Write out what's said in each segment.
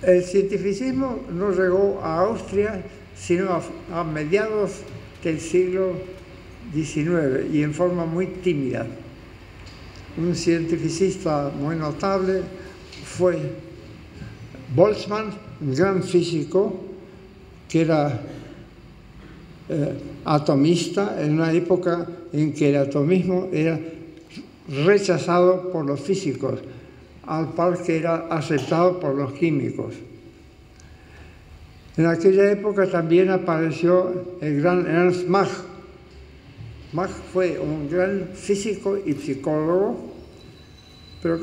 El cientificismo no llegó a Austria sino a mediados del siglo XIX y en forma muy tímida. Un cientificista muy notable fue Boltzmann, un gran físico que era atomista en una época en que el atomismo era rechazado por los físicos, al par que era aceptado por los químicos. En aquella época también apareció el gran Ernst Mach. Mach fue un gran físico y psicólogo, pero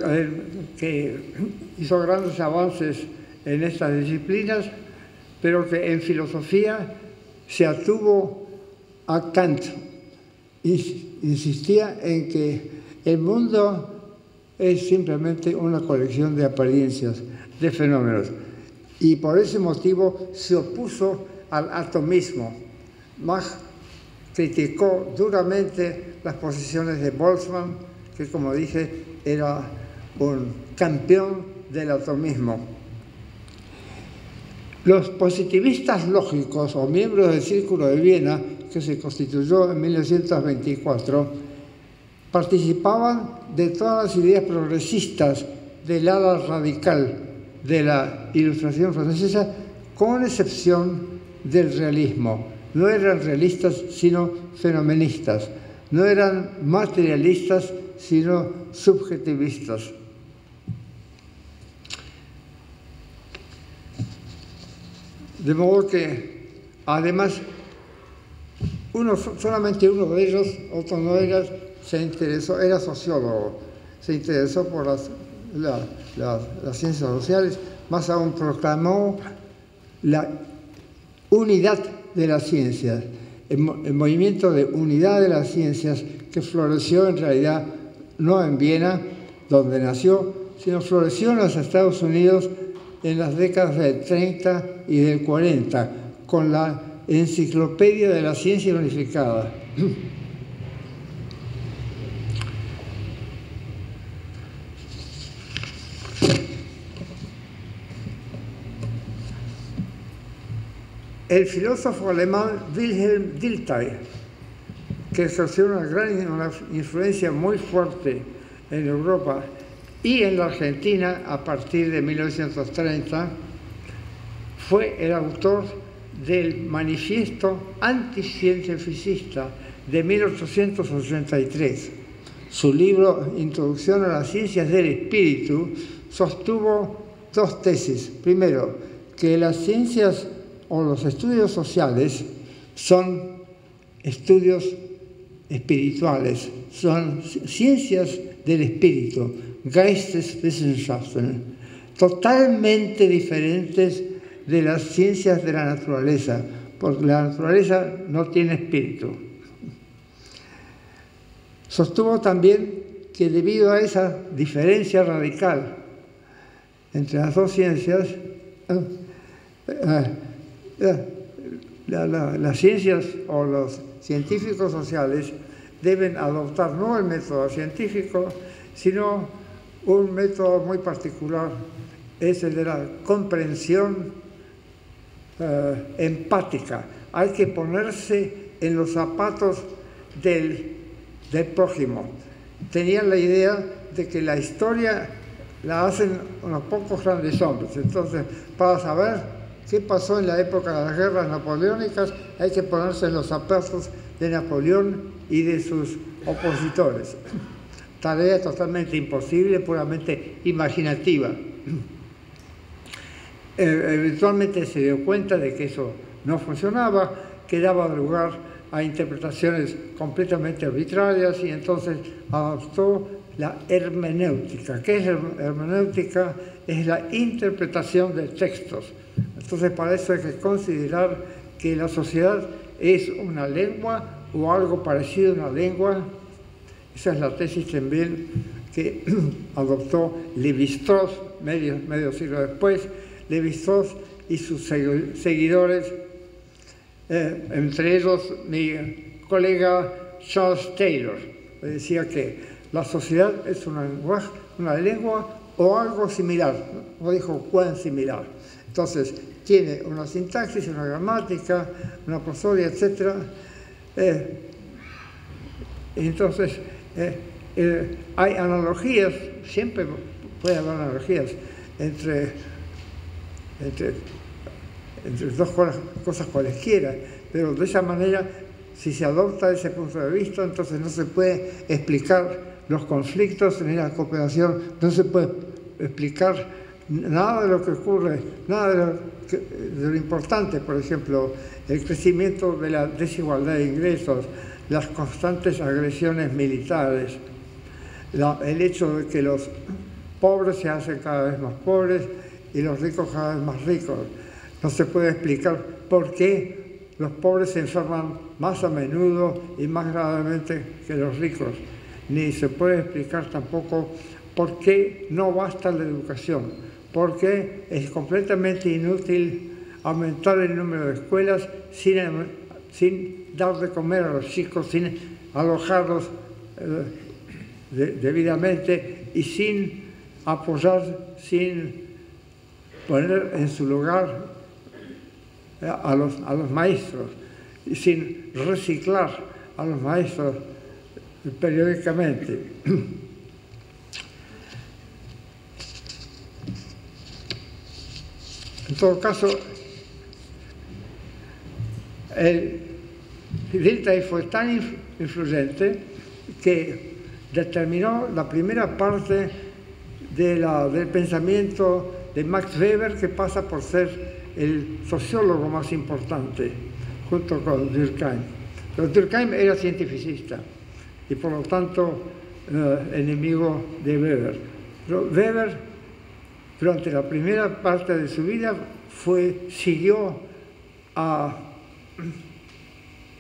que hizo grandes avances en estas disciplinas, pero que en filosofía se atuvo a Kant y insistía en que el mundo es simplemente una colección de apariencias, de fenómenos. Y por ese motivo se opuso al atomismo. Mach criticó duramente las posiciones de Boltzmann, que, como dije, era un campeón del atomismo. Los positivistas lógicos, o miembros del Círculo de Viena, que se constituyó en 1924, participaban de todas las ideas progresistas del ala radical de la Ilustración francesa, con excepción del realismo. No eran realistas, sino fenomenistas. No eran materialistas, sino subjetivistas. De modo que, además, solamente uno de ellos, otro no era, se interesó, era sociólogo, se interesó por las ciencias sociales, más aún proclamó la unidad de las ciencias, el movimiento de unidad de las ciencias que floreció en realidad no en Viena, donde nació, sino floreció en los Estados Unidos en las décadas del 30 y del 40, con la Enciclopedia de la Ciencia Unificada. El filósofo alemán Wilhelm Dilthey, que ejerció una influencia muy fuerte en Europa y en la Argentina a partir de 1930, fue el autor del Manifiesto Anticientificista de 1883. Su libro Introducción a las Ciencias del Espíritu sostuvo dos tesis. Primero, que las ciencias o los estudios sociales son estudios espirituales, son ciencias del espíritu, Geisteswissenschaften, totalmente diferentes de las ciencias de la naturaleza, porque la naturaleza no tiene espíritu. Sostuvo también que debido a esa diferencia radical entre las dos ciencias, las ciencias o los científicos sociales deben adoptar no el método científico, sino un método muy particular, es el de la comprensión empática. Hay que ponerse en los zapatos del prójimo. Tenían la idea de que la historia la hacen unos pocos grandes hombres. Entonces, para saber qué pasó en la época de las guerras napoleónicas, hay que ponerse en los zapatos de Napoleón y de sus opositores. Tarea totalmente imposible, puramente imaginativa. Eventualmente se dio cuenta de que eso no funcionaba, que daba lugar a interpretaciones completamente arbitrarias, y entonces adoptó la hermenéutica. ¿Qué es hermenéutica? Es la interpretación de textos. Entonces, para eso hay que considerar que la sociedad es una lengua o algo parecido a una lengua. Esa es la tesis también que adoptó Lévi-Strauss medio siglo después. Lévi-Strauss y sus seguidores, entre ellos mi colega Charles Taylor, decía que la sociedad es una lengua o algo similar, no dijo cuán similar, Entonces, tiene una sintaxis, una gramática, una prosodia, etc. Entonces, hay analogías, siempre puede haber analogías entre dos cosas cualesquiera, pero de esa manera, si se adopta ese punto de vista, entonces no se puede explicar los conflictos ni la cooperación, no se puede explicar nada de lo que ocurre, nada de lo importante, por ejemplo, el crecimiento de la desigualdad de ingresos, las constantes agresiones militares, el hecho de que los pobres se hacen cada vez más pobres y los ricos cada vez más ricos. No se puede explicar por qué los pobres se enferman más a menudo y más gravemente que los ricos. Ni se puede explicar tampoco por qué no basta la educación, por qué es completamente inútil aumentar el número de escuelas sin dar de comer a los chicos, sin alojarlos debidamente y sin apoyar, sin poner en su lugar a los maestros y sin reciclar a los maestros periódicamente. En todo caso, el Dilthey fue tan influyente que determinó la primera parte del pensamiento de Max Weber, que pasa por ser el sociólogo más importante, junto con Durkheim. Pero Durkheim era cientificista y por lo tanto enemigo de Weber. Pero Weber, durante la primera parte de su vida, siguió a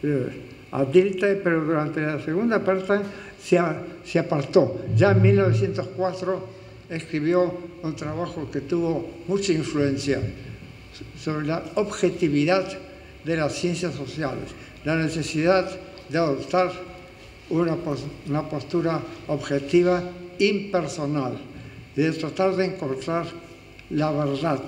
Dilthey, pero durante la segunda parte se apartó. Ya en 1904 escribió un trabajo que tuvo mucha influencia sobre la objetividad de las ciencias sociales, la necesidad de adoptar una postura objetiva, impersonal, de tratar de encontrar la verdad.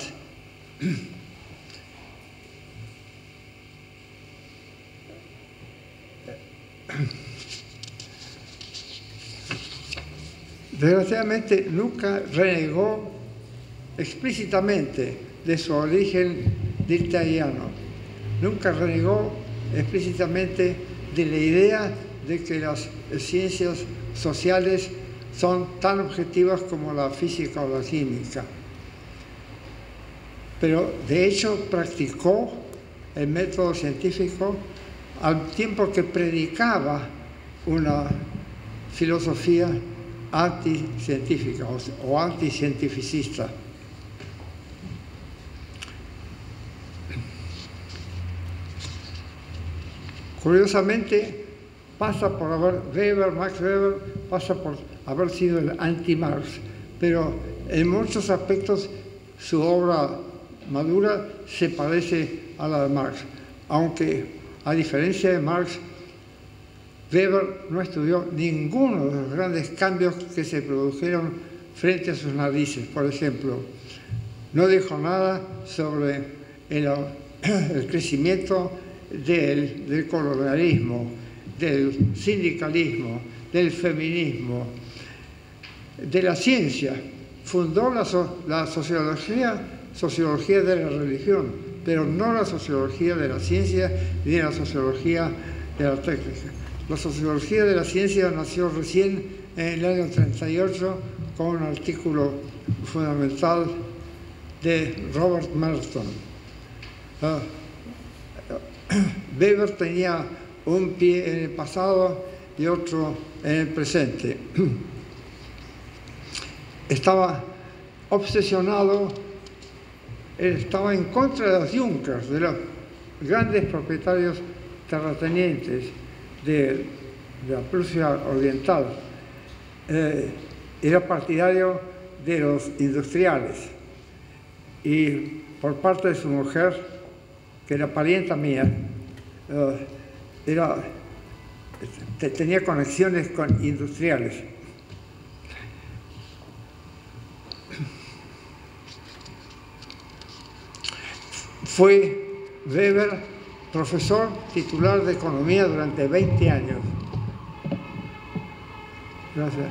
Desgraciadamente nunca renegó explícitamente de su origen diltheyano, nunca renegó explícitamente de la idea de que las ciencias sociales son tan objetivas como la física o la química. Pero de hecho practicó el método científico al tiempo que predicaba una filosofía anticientífica o anticientificista. Curiosamente, Max Weber pasa por haber sido el anti-Marx, pero en muchos aspectos su obra madura se parece a la de Marx, aunque a diferencia de Marx, Weber no estudió ninguno de los grandes cambios que se produjeron frente a sus narices. Por ejemplo, no dijo nada sobre el crecimiento del colonialismo, del sindicalismo, del feminismo, de la ciencia. Fundó la sociología de la religión, pero no la sociología de la ciencia ni la sociología de la técnica. La sociología de la ciencia nació recién en el año 38 con un artículo fundamental de Robert Merton. Weber tenía un pie en el pasado y otro en el presente. Estaba obsesionado, estaba en contra de los Junkers, de los grandes propietarios terratenientes de la Prusia Oriental. Era partidario de los industriales y por parte de su mujer, que era parienta mía, tenía conexiones con industriales. Fue Weber profesor titular de economía durante 20 años. Gracias.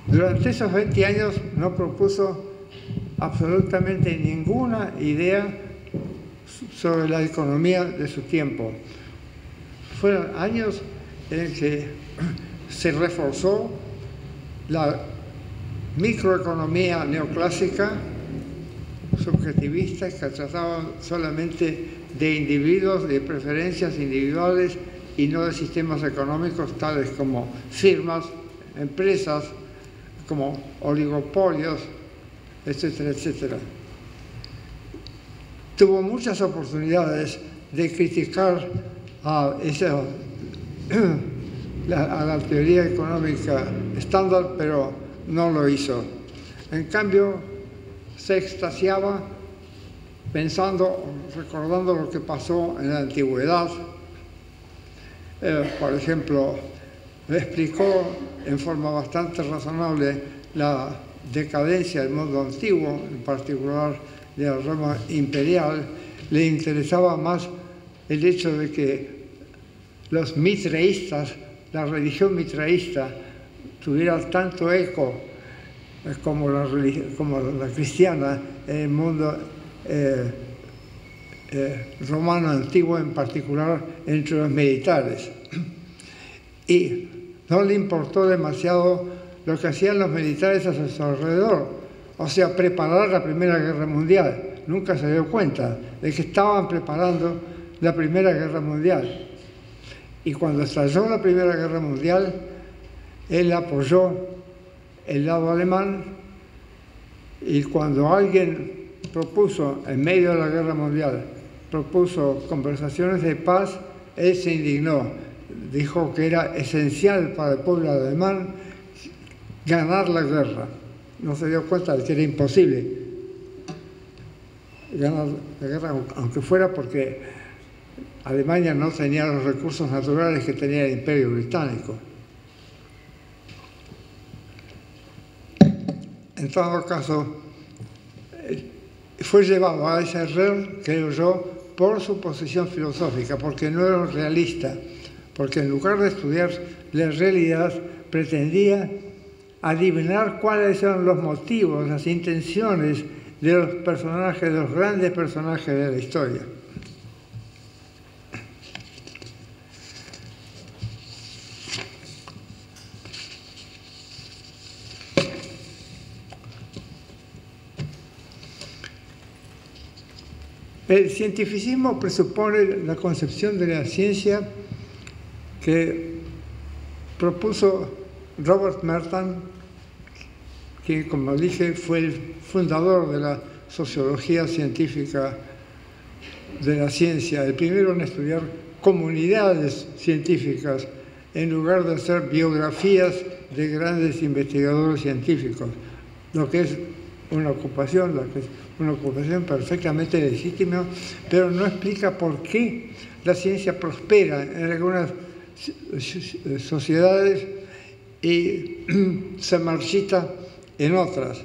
Durante esos 20 años no propuso absolutamente ninguna idea sobre la economía de su tiempo. Fueron años en que se reforzó la microeconomía neoclásica, subjetivista, que trataba solamente de individuos, de preferencias individuales y no de sistemas económicos tales como firmas, empresas, como oligopolios, etcétera, etcétera. Tuvo muchas oportunidades de criticar a la teoría económica estándar, pero no lo hizo. En cambio, se extasiaba recordando lo que pasó en la antigüedad. Por ejemplo, explicó en forma bastante razonable la decadencia del mundo antiguo, en particular de la Roma imperial. Le interesaba más el hecho de que los mitreístas, la religión mitreísta, tuviera tanto eco como la cristiana en el mundo romano antiguo, en particular entre los militares. Y no le importó demasiado lo que hacían los militares a su alrededor, o sea, preparar la Primera Guerra Mundial. Nunca se dio cuenta de que estaban preparando la Primera Guerra Mundial. Y cuando estalló la Primera Guerra Mundial, él apoyó el lado alemán, y cuando alguien propuso, en medio de la Guerra Mundial, propuso conversaciones de paz, él se indignó. Dijo que era esencial para el pueblo alemán ganar la guerra. No se dio cuenta de que era imposible ganar la guerra, aunque fuera porque Alemania no tenía los recursos naturales que tenía el Imperio Británico. En todo caso, fue llevado a ese error, creo yo, por su posición filosófica, porque no era un realista, porque en lugar de estudiar la realidad, pretendía adivinar cuáles eran los motivos, las intenciones de los personajes, de los grandes personajes de la historia. El cientificismo presupone la concepción de la ciencia que propuso Robert Merton, que, como dije, fue el fundador de la sociología científica de la ciencia, el primero en estudiar comunidades científicas en lugar de hacer biografías de grandes investigadores científicos, lo que es una ocupación perfectamente legítima, pero no explica por qué la ciencia prospera en algunas sociedades y se marchita en otras.